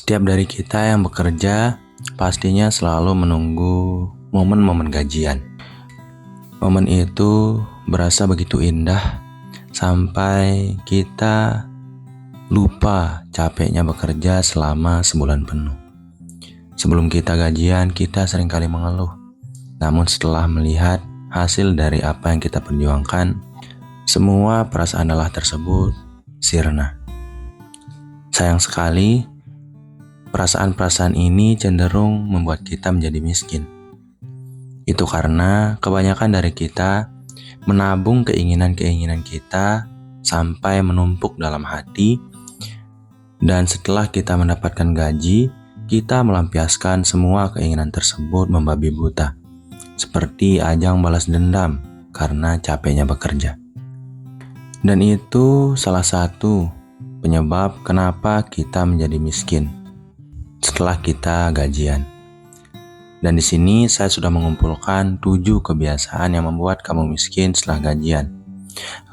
Setiap dari kita yang bekerja pastinya selalu menunggu momen-momen gajian. Momen itu berasa begitu indah sampai kita lupa capeknya bekerja selama sebulan penuh. Sebelum kita gajian, kita seringkali mengeluh. Namun setelah melihat hasil dari apa yang kita perjuangkan, semua perasaan lelah tersebut sirna. Sayang sekali, perasaan-perasaan ini cenderung membuat kita menjadi miskin. Itu karena kebanyakan dari kita menabung keinginan-keinginan kita sampai menumpuk dalam hati, dan setelah kita mendapatkan gaji, kita melampiaskan semua keinginan tersebut membabi buta, seperti ajang balas dendam karena capeknya bekerja. Dan itu salah satu penyebab kenapa kita menjadi miskin setelah kita gajian. Dan di sini saya sudah mengumpulkan 7 kebiasaan yang membuat kamu miskin setelah gajian,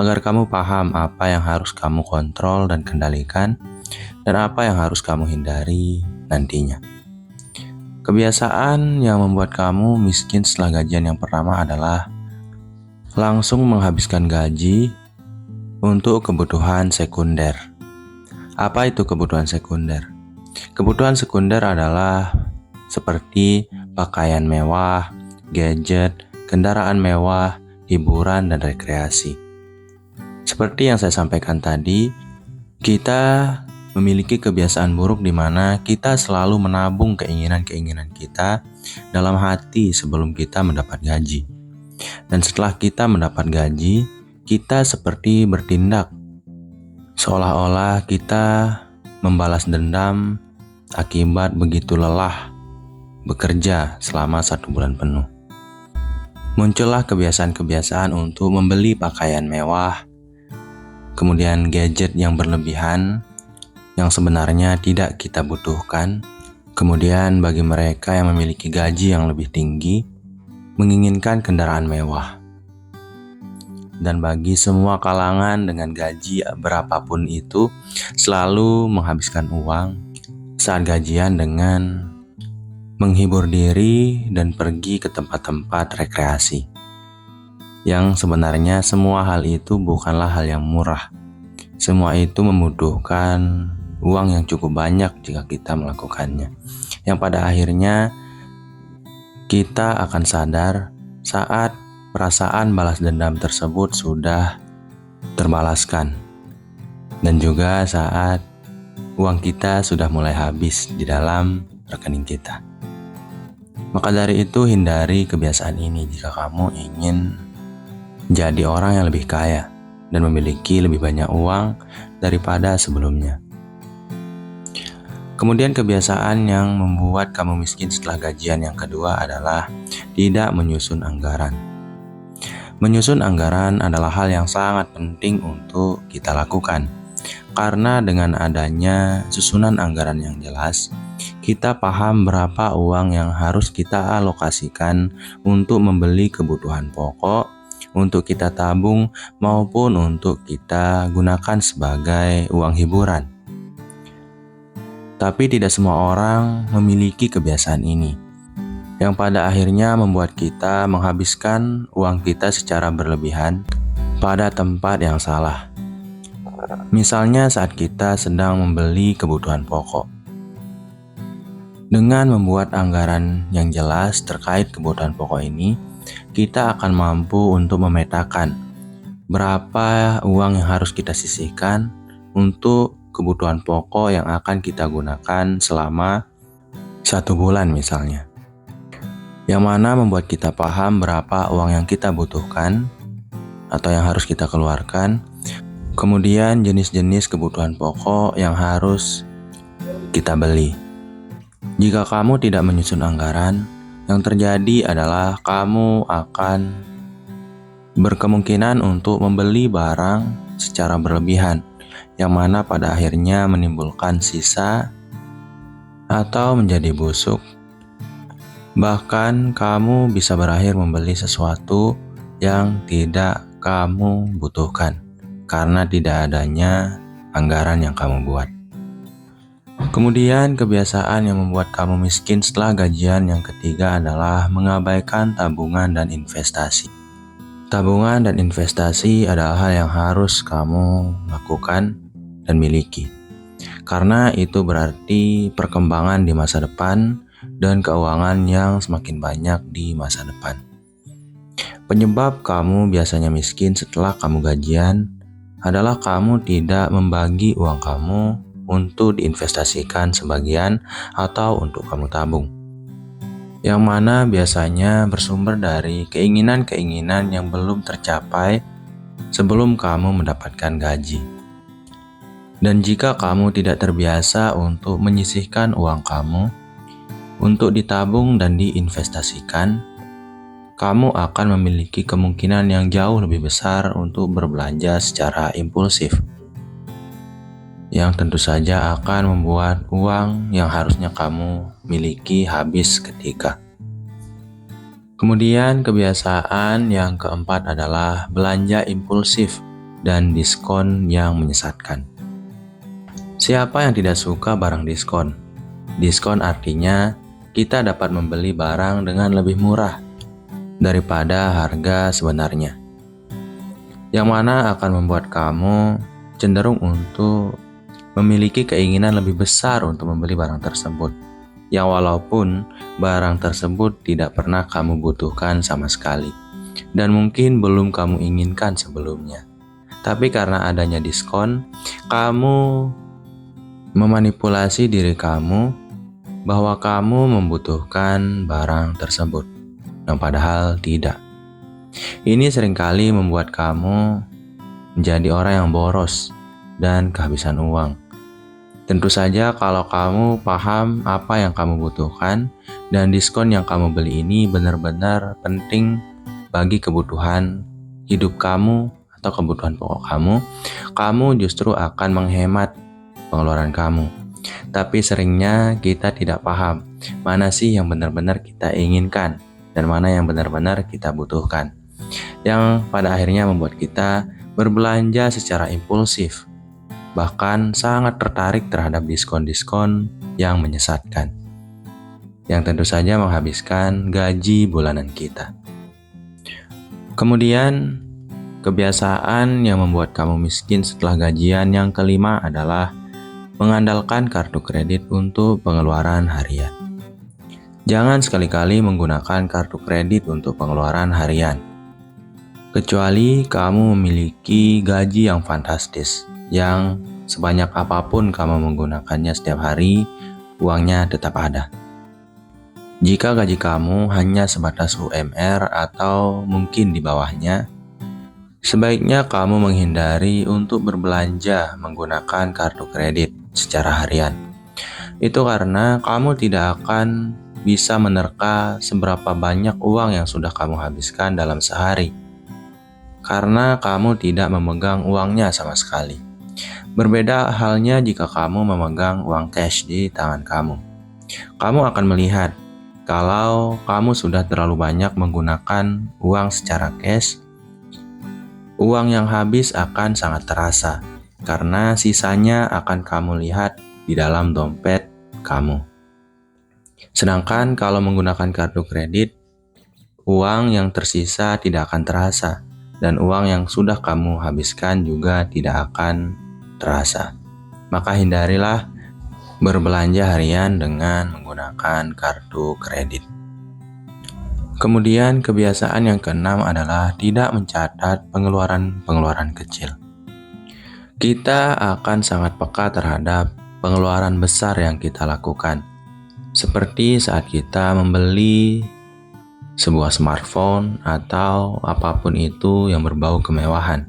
agar kamu paham apa yang harus kamu kontrol dan kendalikan, dan apa yang harus kamu hindari nantinya. Kebiasaan yang membuat kamu miskin setelah gajian yang pertama adalah langsung menghabiskan gaji untuk kebutuhan sekunder. Apa itu kebutuhan sekunder? Kebutuhan sekunder adalah seperti pakaian mewah, gadget, kendaraan mewah, hiburan, dan rekreasi. Seperti yang saya sampaikan tadi, kita memiliki kebiasaan buruk di mana kita selalu menabung keinginan-keinginan kita dalam hati sebelum kita mendapat gaji. Dan setelah kita mendapat gaji, kita seperti bertindak seolah-olah kita membalas dendam akibat begitu lelah bekerja selama 1 bulan penuh. Muncullah kebiasaan-kebiasaan untuk membeli pakaian mewah, kemudian gadget yang berlebihan yang sebenarnya tidak kita butuhkan. Kemudian bagi mereka yang memiliki gaji yang lebih tinggi, menginginkan kendaraan mewah. Dan bagi semua kalangan dengan gaji berapapun itu, selalu menghabiskan uang saat gajian dengan menghibur diri dan pergi ke tempat-tempat rekreasi. Yang sebenarnya semua hal itu bukanlah hal yang murah. Semua itu membutuhkan uang yang cukup banyak jika kita melakukannya. Yang pada akhirnya kita akan sadar saat perasaan balas dendam tersebut sudah terbalaskan, dan juga saat uang kita sudah mulai habis di dalam rekening kita. Maka dari itu, hindari kebiasaan ini jika kamu ingin jadi orang yang lebih kaya dan memiliki lebih banyak uang daripada sebelumnya. Kemudian kebiasaan yang membuat kamu miskin setelah gajian yang kedua adalah tidak menyusun anggaran. Menyusun anggaran adalah hal yang sangat penting untuk kita lakukan, karena dengan adanya susunan anggaran yang jelas, kita paham berapa uang yang harus kita alokasikan untuk membeli kebutuhan pokok, untuk kita tabung, maupun untuk kita gunakan sebagai uang hiburan. Tapi tidak semua orang memiliki kebiasaan ini, yang pada akhirnya membuat kita menghabiskan uang kita secara berlebihan pada tempat yang salah. Misalnya saat kita sedang membeli kebutuhan pokok. Dengan membuat anggaran yang jelas terkait kebutuhan pokok ini, kita akan mampu untuk memetakan berapa uang yang harus kita sisihkan untuk kebutuhan pokok yang akan kita gunakan selama 1 bulan misalnya. Yang mana membuat kita paham berapa uang yang kita butuhkan atau yang harus kita keluarkan. Kemudian jenis-jenis kebutuhan pokok yang harus kita beli. Jika kamu tidak menyusun anggaran, yang terjadi adalah kamu akan berkemungkinan untuk membeli barang secara berlebihan, yang mana pada akhirnya menimbulkan sisa atau menjadi busuk. Bahkan kamu bisa berakhir membeli sesuatu yang tidak kamu butuhkan karena tidak adanya anggaran yang kamu buat. Kemudian kebiasaan yang membuat kamu miskin setelah gajian yang ketiga adalah mengabaikan tabungan dan investasi. Tabungan dan investasi adalah hal yang harus kamu lakukan dan miliki. Karena itu berarti perkembangan di masa depan dan keuangan yang semakin banyak di masa depan. Penyebab kamu biasanya miskin setelah kamu gajian adalah kamu tidak membagi uang kamu untuk diinvestasikan sebagian atau untuk kamu tabung. Yang mana biasanya bersumber dari keinginan-keinginan yang belum tercapai sebelum kamu mendapatkan gaji. Dan jika kamu tidak terbiasa untuk menyisihkan uang kamu untuk ditabung dan diinvestasikan, kamu akan memiliki kemungkinan yang jauh lebih besar untuk berbelanja secara impulsif, yang tentu saja akan membuat uang yang harusnya kamu miliki habis ketika. Kemudian kebiasaan yang keempat adalah belanja impulsif dan diskon yang menyesatkan. Siapa yang tidak suka barang diskon? Diskon artinya kita dapat membeli barang dengan lebih murah daripada harga sebenarnya, yang mana akan membuat kamu cenderung untuk memiliki keinginan lebih besar untuk membeli barang tersebut, yang walaupun barang tersebut tidak pernah kamu butuhkan sama sekali dan mungkin belum kamu inginkan sebelumnya. Tapi karena adanya diskon, kamu memanipulasi diri kamu bahwa kamu membutuhkan barang tersebut, yang padahal tidak. Ini seringkali membuat kamu menjadi orang yang boros dan kehabisan uang. Tentu saja kalau kamu paham apa yang kamu butuhkan dan diskon yang kamu beli ini benar-benar penting bagi kebutuhan hidup kamu atau kebutuhan pokok kamu justru akan menghemat pengeluaran kamu. Tapi seringnya kita tidak paham mana sih yang benar-benar kita inginkan dan mana yang benar-benar kita butuhkan, yang pada akhirnya membuat kita berbelanja secara impulsif, bahkan sangat tertarik terhadap diskon-diskon yang menyesatkan, yang tentu saja menghabiskan gaji bulanan kita. Kemudian kebiasaan yang membuat kamu miskin setelah gajian yang kelima adalah mengandalkan kartu kredit untuk pengeluaran harian. Jangan sekali-kali menggunakan kartu kredit untuk pengeluaran harian, kecuali kamu memiliki gaji yang fantastis, yang sebanyak apapun kamu menggunakannya setiap hari, uangnya tetap ada. Jika gaji kamu hanya sebatas UMR atau mungkin di bawahnya, sebaiknya kamu menghindari untuk berbelanja menggunakan kartu kredit secara harian. Itu karena kamu tidak akan bisa menerka seberapa banyak uang yang sudah kamu habiskan dalam sehari, karena kamu tidak memegang uangnya sama sekali. Berbeda halnya jika kamu memegang uang cash di tangan kamu. Kamu akan melihat kalau kamu sudah terlalu banyak menggunakan uang secara cash, uang yang habis akan sangat terasa, karena sisanya akan kamu lihat di dalam dompet kamu. Sedangkan kalau menggunakan kartu kredit, uang yang tersisa tidak akan terasa, dan uang yang sudah kamu habiskan juga tidak akan terasa. Maka hindarilah berbelanja harian dengan menggunakan kartu kredit. Kemudian kebiasaan yang keenam adalah tidak mencatat pengeluaran kecil. Kita akan sangat peka terhadap pengeluaran besar yang kita lakukan, seperti saat kita membeli sebuah smartphone atau apapun itu yang berbau kemewahan.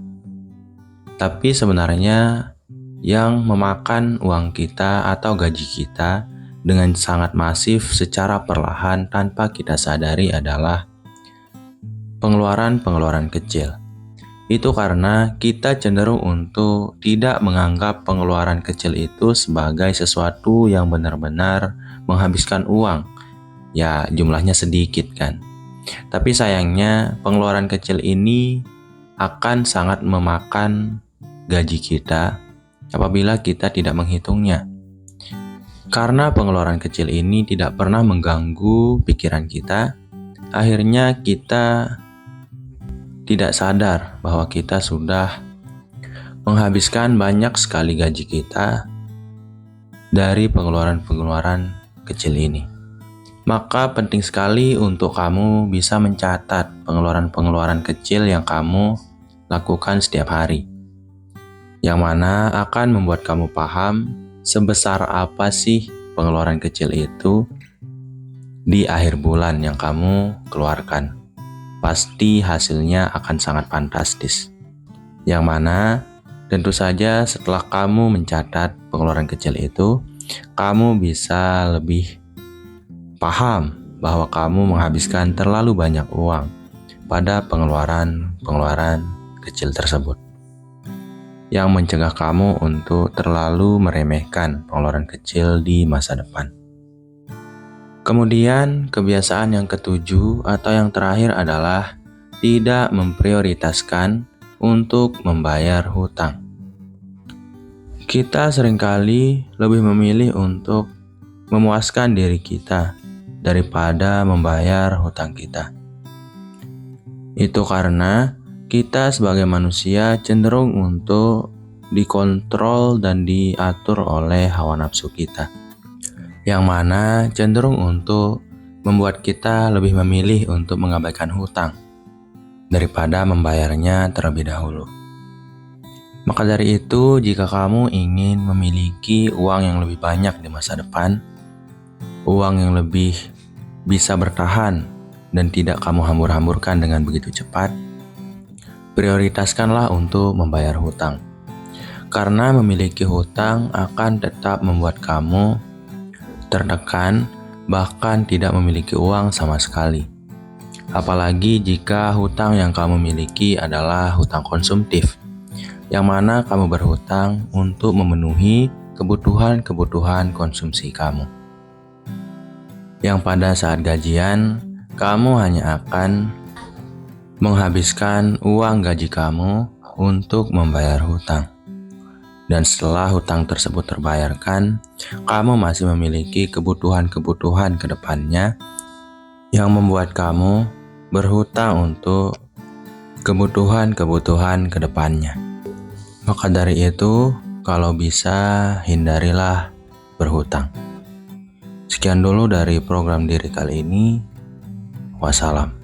Tapi sebenarnya yang memakan uang kita atau gaji kita dengan sangat masif secara perlahan tanpa kita sadari adalah pengeluaran kecil. Itu karena kita cenderung untuk tidak menganggap pengeluaran kecil itu sebagai sesuatu yang benar-benar menghabiskan uang. Ya, jumlahnya sedikit kan. Tapi sayangnya pengeluaran kecil ini akan sangat memakan gaji kita apabila kita tidak menghitungnya. Karena pengeluaran kecil ini tidak pernah mengganggu pikiran kita, akhirnya kita tidak sadar bahwa kita sudah menghabiskan banyak sekali gaji kita dari pengeluaran-pengeluaran kecil ini. Maka penting sekali untuk kamu bisa mencatat pengeluaran-pengeluaran kecil yang kamu lakukan setiap hari, yang mana akan membuat kamu paham sebesar apa sih pengeluaran kecil itu di akhir bulan yang kamu keluarkan. Pasti hasilnya akan sangat fantastis. Yang mana tentu saja setelah kamu mencatat pengeluaran kecil itu, kamu bisa lebih paham bahwa kamu menghabiskan terlalu banyak uang pada pengeluaran kecil tersebut, yang mencegah kamu untuk terlalu meremehkan pengeluaran kecil di masa depan. Kemudian, kebiasaan yang ketujuh atau yang terakhir adalah tidak memprioritaskan untuk membayar hutang. Kita seringkali lebih memilih untuk memuaskan diri kita daripada membayar hutang kita. Itu karena kita sebagai manusia cenderung untuk dikontrol dan diatur oleh hawa nafsu kita, yang mana cenderung untuk membuat kita lebih memilih untuk mengabaikan hutang daripada membayarnya terlebih dahulu. Maka dari itu, jika kamu ingin memiliki uang yang lebih banyak di masa depan, uang yang lebih bisa bertahan dan tidak kamu hambur-hamburkan dengan begitu cepat, prioritaskanlah untuk membayar hutang. Karena memiliki hutang akan tetap membuat kamu tertekan, bahkan tidak memiliki uang sama sekali. Apalagi jika hutang yang kamu miliki adalah hutang konsumtif, yang mana kamu berhutang untuk memenuhi kebutuhan konsumsi kamu. Yang pada saat gajian, kamu hanya akan menghabiskan uang gaji kamu untuk membayar hutang. Dan setelah hutang tersebut terbayarkan, kamu masih memiliki kebutuhan ke depannya yang membuat kamu berhutang untuk kebutuhan ke depannya. Maka dari itu, kalau bisa hindarilah berhutang. Sekian dulu dari program diri kali ini. Wassalam.